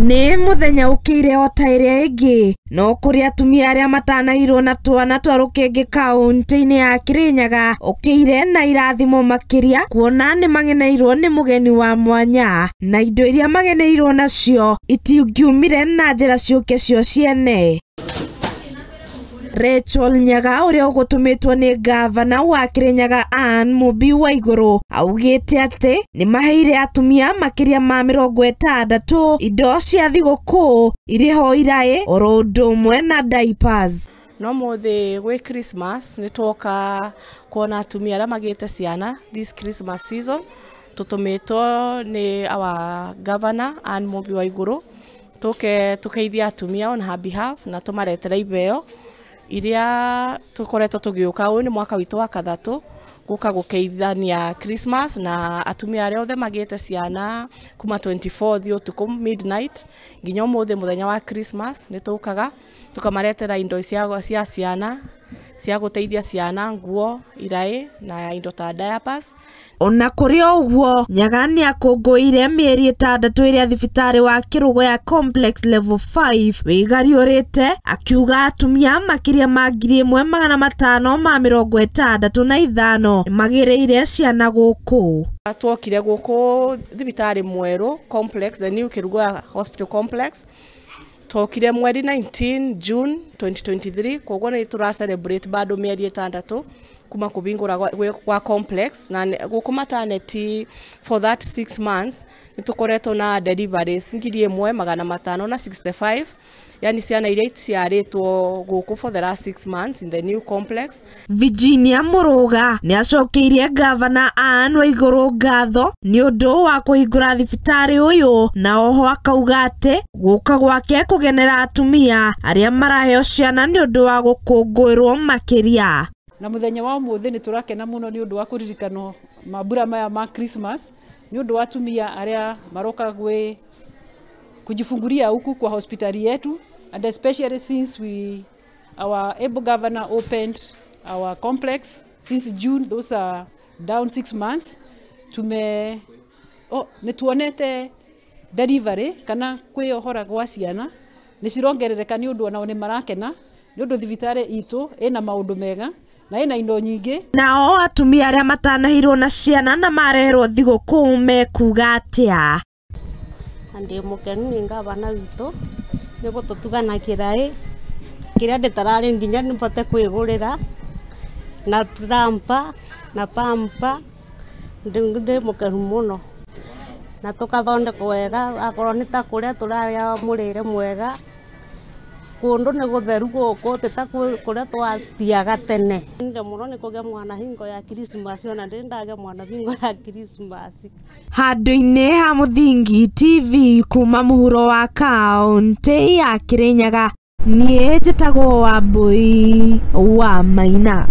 Ni muthenya ukire ota iria ingi no kuri atumia aria matanahíirwo na twana twa rukenge kaunti-ini ya Kirinyaga ukire na irathimo makiria kuona ni mageneirwo ni mugeni wa mwanya na indo iria mageneirwo nacio itingiumire na njira ciuke cio ciene. Rachel Nyaga uria ugutumitwo ni gavana wa Kirinyaga mumbi waiguru augite ati ni maheire atumia makiria ma 60 indo cia thiguku iriho irai oro undu umwe na diapers. No mothe gwe Christmas ni twoka kuona atumia aria magite ciana this Christmas season. Tutumitwo ni our governor mumbi waiguru tukeithia atumia on her behalf na tumaretera ibeo iria tukoretwo tugiuka uyu ni mwaka witu wa kathatu guka gukeithania Christmas na atumia aria othe magite ciana kuma 24 utuku midnight nginya umuthe muthenya wa Christmas ni tukaga tukamaretera indo cia ciana cia guteithia ciana nguo irai na indo ta diapers. Ona kuri uguo Nyaga ni akunguire mieri 6 iria thibitari wa Kirugo ya complex level 5 wigariurite akiuga atumia makiria ma 1565 magireire ciana guku. Twokire guku thibitari mweru complex the new Kirugo hospital complex twokire mweri 19 June 2023 koguo ni tura celebrate bado mieri 6 kuma kubingura kwa complex na guku maternity for that 6 months nitukoretwo na deliveries 1565 yani ciana iria ciaritwo guku for the last 6 months in the new complex. Virginia Muruga ni acokeirie gavana waiguru ngatho ni undu wa kuhingura thibitari uyu na oho akauga ati guka gwake kugenera atumia aria maraheo ciana ni undu wa gukunguirwo makiria. Na muthenya wa umuthi ni turakena muno ni undu wa kuririkano mabura maya ma Christmas ni undu wa atumia aria maroka kujifunguria huku kwa hospitali yetu, and especially since our able governor opened our complex since June, those are down 6 months. Nituonete delivery kana kwiohora gwa ciana ni cirongerereka ni undu ona ni marakena ni undu thibitari itu ina maundu mega na ina indo nyingi. Nao atumia aria matanahíirwo na ciana na mareherwo thiguku mekuga atia. Andi mukenu ni gavana witu ni gututugana kirai kiria nditarari nginya nibote kwigurira na trampa na pampa ndi mukenu muno na tukathondeka wega akorwo ni ta kuria turaria murire mwega kundu ni gutheru guku tita kuria twathiaga tene. Ndio muno ni kugia mwana hingo ya Christmas ona ndindaga mwana hingo ya Christmas. Handu-ini ha Muthingi TV kuma muhuro wa kaunti ya Kirinyaga, nie njitagwo Wambui wa Maina.